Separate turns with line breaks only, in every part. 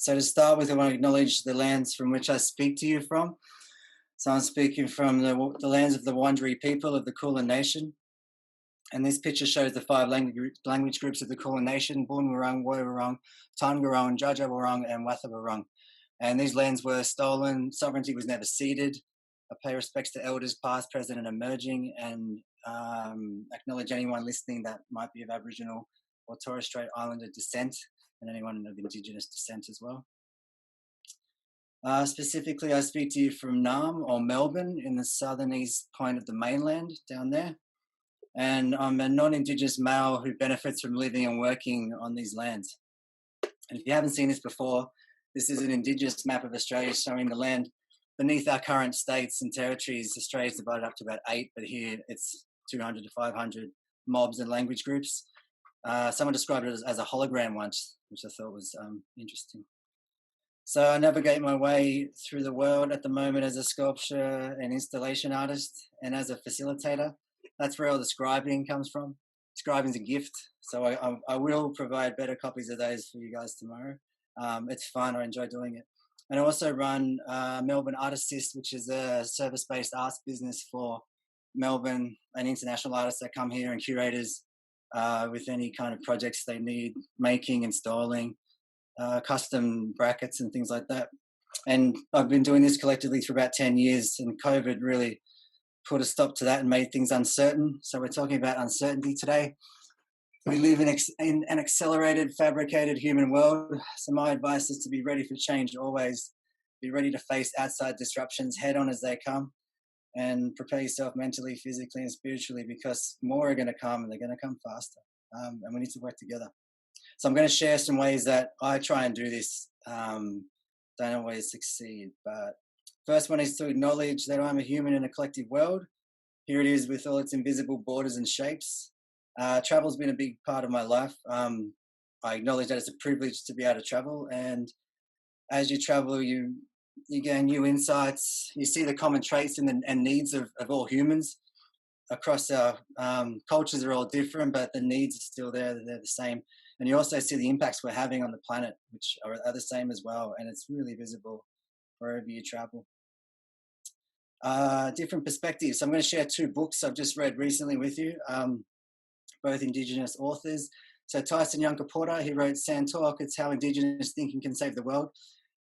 So to start with, I want to acknowledge the lands from which I speak to you from. So I'm speaking from the lands of the Wurundjeri people of the Kulin Nation. And this picture shows the five language groups of the Kulin Nation: Boonwurrung, Woiwurrung, Taungurung, Djadjabwurrung, and Wathaburrung. And these lands were stolen. Sovereignty was never ceded. I pay respects to elders past, present, and emerging, and acknowledge anyone listening that might be of Aboriginal or Torres Strait Islander descent, and anyone of Indigenous descent as well. Specifically, I speak to you from Naarm or Melbourne in the southern east point of the mainland down there. And I'm a non-Indigenous male who benefits from living and working on these lands. And if you haven't seen this before, this is an Indigenous map of Australia showing the land beneath our current states and territories. Australia is divided up to about 8, but here it's 200 to 500 mobs and language groups. Someone described it as a hologram once, which I thought was interesting. So I navigate my way through the world at the moment as a sculpture and installation artist and as a facilitator. That's where all the scribing comes from. Scribing's a gift, so I will provide better copies of those for you guys tomorrow. It's fun, I enjoy doing it. And I also run Melbourne Art Assist, which is a service-based arts business for Melbourne and international artists that come here, and curators with any kind of projects they need, making, installing, custom brackets and things like that. And I've been doing this collectively for about 10 years, and COVID really put a stop to that and made things uncertain. So we're talking about uncertainty today. We live in an accelerated, fabricated human world. So my advice is to be ready for change always. Be ready to face outside disruptions head on as they come, and prepare yourself mentally, physically, and spiritually, because more are going to come, and they're going to come faster. And we need to work together. So I'm going to share some ways that I try and do this. Don't always succeed, but first one is to acknowledge that I'm a human in a collective world. Here it is with all its invisible borders and shapes. Travel's been a big part of my life. I acknowledge that it's a privilege to be able to travel, and as you travel, you gain new insights. You see the common traits and needs of all humans across our cultures are all different, but the needs are still there. They're the same. And you also see the impacts we're having on the planet, which are the same as well. And it's really visible wherever you travel. Different perspectives. So I'm going to share 2 books I've just read recently with you, both Indigenous authors. So Tyson Yunkaporta, he wrote Sandtalk, It's How Indigenous Thinking Can Save the World.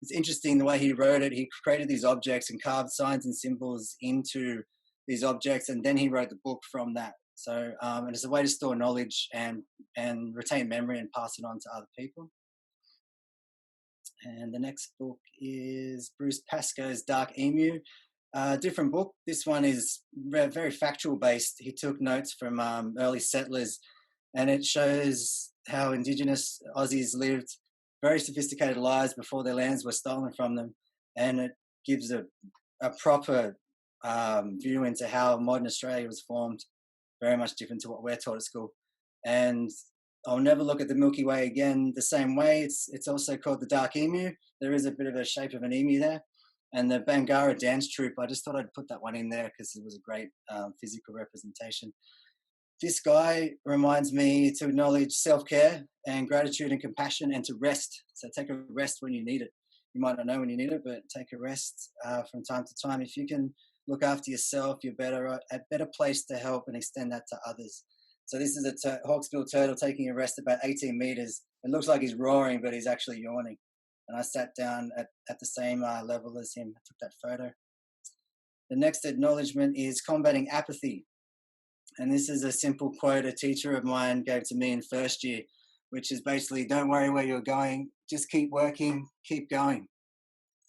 It's interesting the way he wrote it. He created these objects and carved signs and symbols into these objects, and then he wrote the book from that. So, and it's a way to store knowledge and retain memory and pass it on to other people. And the next book is Bruce Pascoe's Dark Emu. Different book. This one is very factual based. He took notes from early settlers, and it shows how Indigenous Aussies lived very sophisticated lives before their lands were stolen from them, and it gives a proper view into how modern Australia was formed, very much different to what we're taught at school. And I'll never look at the Milky Way again the same way. It's also called the Dark Emu. There is a bit of a shape of an emu there. And the Bangarra dance troupe, I just thought I'd put that one in there because it was a great physical representation. This guy reminds me to acknowledge self-care and gratitude and compassion, and to rest. So take a rest when you need it. You might not know when you need it, but take a rest from time to time. If you can look after yourself, you're better placed to help and extend that to others. So this is a hawksbill turtle taking a rest about 18 meters. It looks like he's roaring, but he's actually yawning. And I sat down at the same level as him. I took that photo. The next acknowledgement is combating apathy. And this is a simple quote a teacher of mine gave to me in first year, which is basically, don't worry where you're going, just keep working, keep going.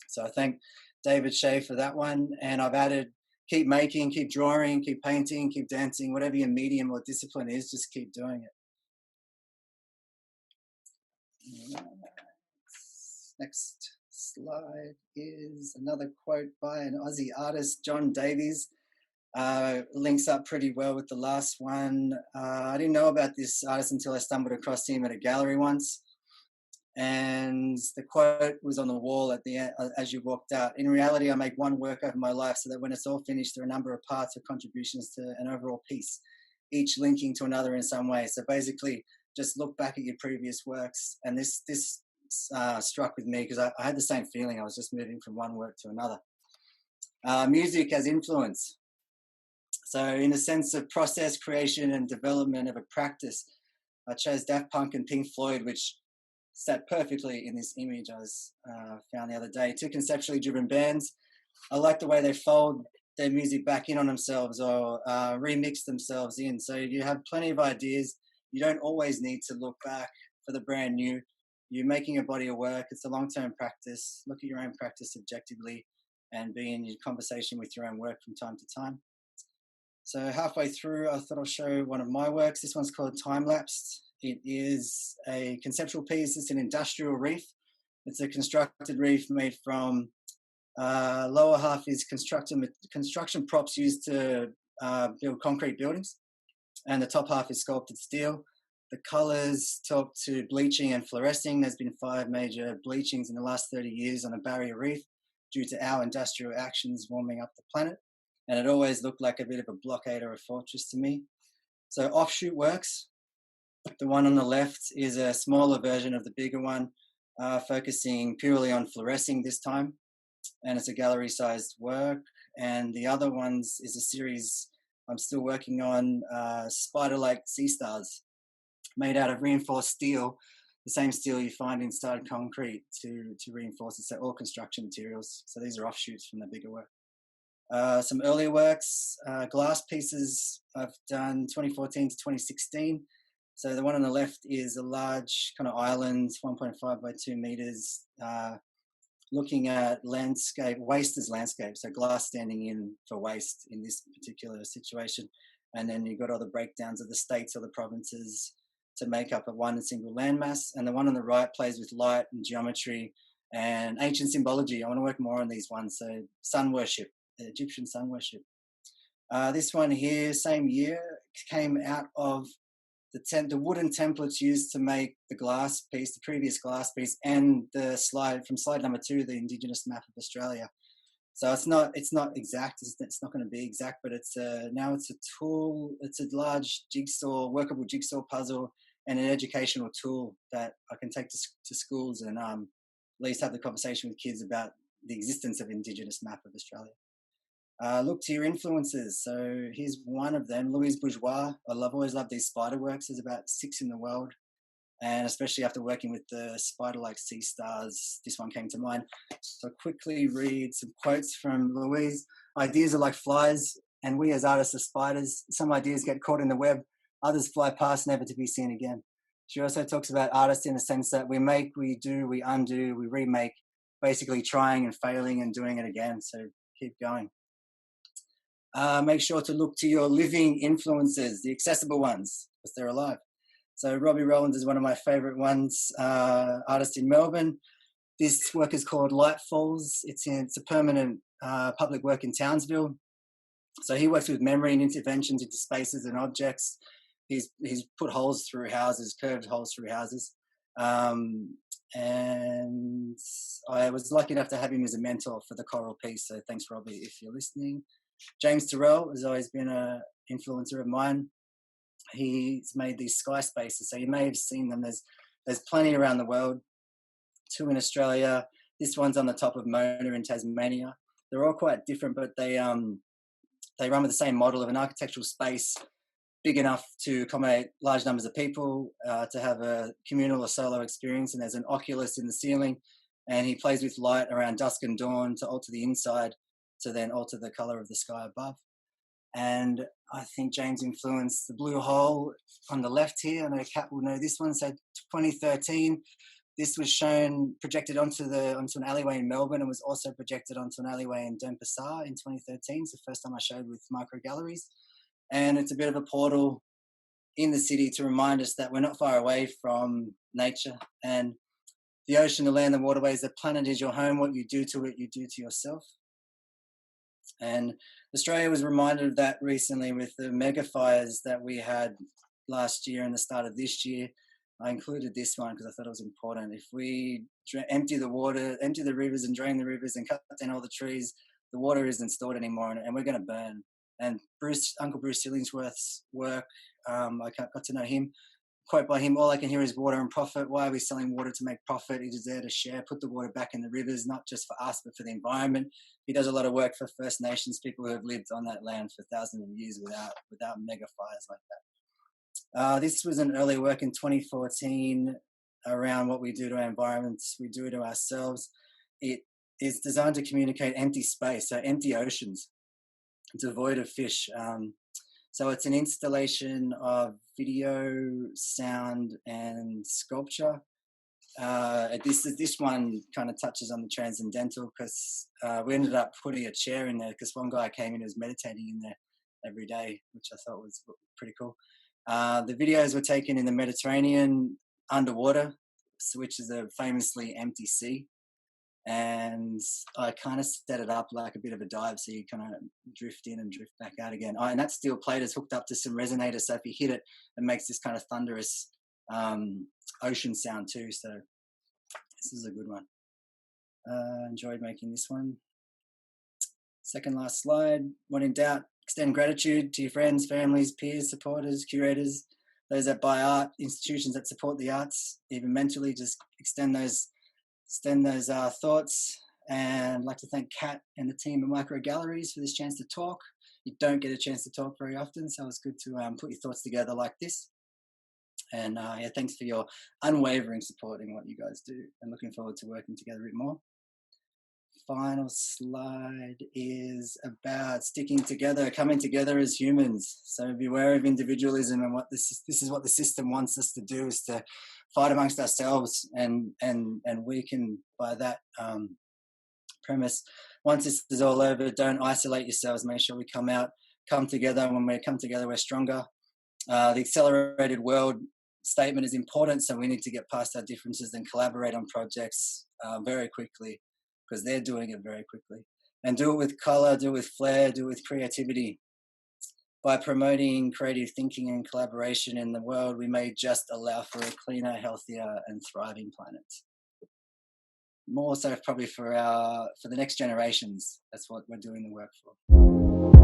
So I thank David Shea for that one. And I've added, keep making, keep drawing, keep painting, keep dancing, whatever your medium or discipline is, just keep doing it. Next slide is another quote by an Aussie artist, John Davies. Links up pretty well with the last one. I didn't know about this artist until I stumbled across him at a gallery once. And the quote was on the wall at the end as you walked out. In reality, I make one work over my life so that when it's all finished, there are a number of parts or contributions to an overall piece, each linking to another in some way. So basically, just look back at your previous works. And this struck with me because I had the same feeling. I was just moving from one work to another. Music as influence. So in a sense of process, creation and development of a practice, I chose Daft Punk and Pink Floyd, which sat perfectly in this image I was found the other day. Two conceptually driven bands. I like the way they fold their music back in on themselves or remix themselves in. So you have plenty of ideas. You don't always need to look back for the brand new. You're making a body of work. It's a long-term practice. Look at your own practice objectively and be in your conversation with your own work from time to time. So halfway through, I thought I'll show one of my works. This one's called Timelapse. It is a conceptual piece. It's an industrial reef. It's a constructed reef made from lower half is construction props used to build concrete buildings, and the top half is sculpted steel. The colors talk to bleaching and fluorescing. There's been 5 major bleachings in the last 30 years on a barrier reef due to our industrial actions warming up the planet. And it always looked like a bit of a blockade or a fortress to me. So offshoot works. The one on the left is a smaller version of the bigger one, focusing purely on fluorescing this time. And it's a gallery-sized work. And the other ones is a series I'm still working on, spider-like sea stars made out of reinforced steel, the same steel you find inside concrete to reinforce it. So all construction materials. So these are offshoots from the bigger work. Some earlier works, glass pieces I've done 2014 to 2016. So the one on the left is a large kind of island, 1.5 by 2 meters, looking at landscape, waste as landscape. So glass standing in for waste in this particular situation. And then you've got all the breakdowns of the states or the provinces to make up a one single landmass. And the one on the right plays with light and geometry and ancient symbology. I want to work more on these ones. So sun worship. Egyptian sun worship. This one here, same year, came out of the wooden templates used to make the glass piece, the previous glass piece, and the slide from slide number 2, the indigenous map of Australia. So it's not exact. It's not going to be exact, but it's now it's a tool. It's a large jigsaw, workable jigsaw puzzle, and an educational tool that I can take to schools and at least have the conversation with kids about the existence of indigenous map of Australia. Look to your influences. So here's one of them, Louise Bourgeois. Always loved these spider works. There's about 6 in the world. And especially after working with the spider-like sea stars, this one came to mind. So I'll quickly read some quotes from Louise. Ideas are like flies, and we as artists are spiders. Some ideas get caught in the web. Others fly past, never to be seen again. She also talks about artists in the sense that we make, we do, we undo, we remake, basically trying and failing and doing it again. So keep going. Make sure to look to your living influences, the accessible ones, because they're alive. So Robbie Rowlands is one of my favourite ones, artist in Melbourne. This work is called Light Falls. It's a permanent public work in Townsville. So he works with memory and interventions into spaces and objects. He's put holes through houses, curved holes through houses. And I was lucky enough to have him as a mentor for the coral piece. So thanks, Robbie, if you're listening. James Turrell has always been an influencer of mine. He's made these sky spaces, so you may have seen them. There's plenty around the world. 2 in Australia. This one's on the top of Mona in Tasmania. They're all quite different, but they run with the same model of an architectural space big enough to accommodate large numbers of people, to have a communal or solo experience. And there's an oculus in the ceiling, and he plays with light around dusk and dawn to alter the inside, to then alter the colour of the sky above. And I think James influenced the blue hole on the left here. I know Kat will know this one. So 2013, this was projected onto an alleyway in Melbourne, and was also projected onto an alleyway in Denpasar in 2013. It's the first time I showed with micro galleries. And it's a bit of a portal in the city to remind us that we're not far away from nature and the ocean, the land, the waterways. The planet is your home. What you do to it, you do to yourself. And Australia was reminded of that recently with the megafires that we had last year and the start of this year. I included this one because I thought it was important. If we empty the rivers and drain the rivers and cut down all the trees, the water isn't stored anymore, and we're going to burn. And Uncle Bruce Sillingsworth's work, I got to know him quote by him, all I can hear is water and profit. Why are we selling water to make profit? It is there to share, put the water back in the rivers, not just for us, but for the environment. He does a lot of work for First Nations people who have lived on that land for thousands of years without megafires like that. This was an early work in 2014 around what we do to our environments, we do to ourselves. It is designed to communicate empty space, so empty oceans, devoid of fish. So it's an installation of video, sound, and sculpture. This one kind of touches on the transcendental because we ended up putting a chair in there because one guy came in who was meditating in there every day, which I thought was pretty cool. The videos were taken in the Mediterranean underwater, which is a famously empty sea. And I kind of set it up like a bit of a dive, so you kind of drift in and drift back out again. And that steel plate is hooked up to some resonators, so if you hit it, it makes this kind of thunderous ocean sound too. So this is a good one. Enjoyed making this one. Second last slide. When in doubt, extend gratitude to your friends, families, peers, supporters, curators, those that buy art, institutions that support the arts, even mentally. Just extend those thoughts. And I'd like to thank Kat and the team at Micro Galleries for this chance to talk. You don't get a chance to talk very often, so it's good to put your thoughts together like this. And yeah, thanks for your unwavering support in what you guys do, and looking forward to working together a bit more. Final slide is about sticking together, coming together as humans. So beware of individualism, and what this is what the system wants us to do, is to fight amongst ourselves and weaken by that premise. Once this is all over, don't isolate yourselves. Make sure we come together. When we come together, we're stronger. The accelerated world statement is important, so we need to get past our differences and collaborate on projects very quickly, because they're doing it very quickly. And do it with color, do it with flair, do it with creativity. By promoting creative thinking and collaboration in the world, we may just allow for a cleaner, healthier, and thriving planet. More so probably for the next generations. That's what we're doing the work for.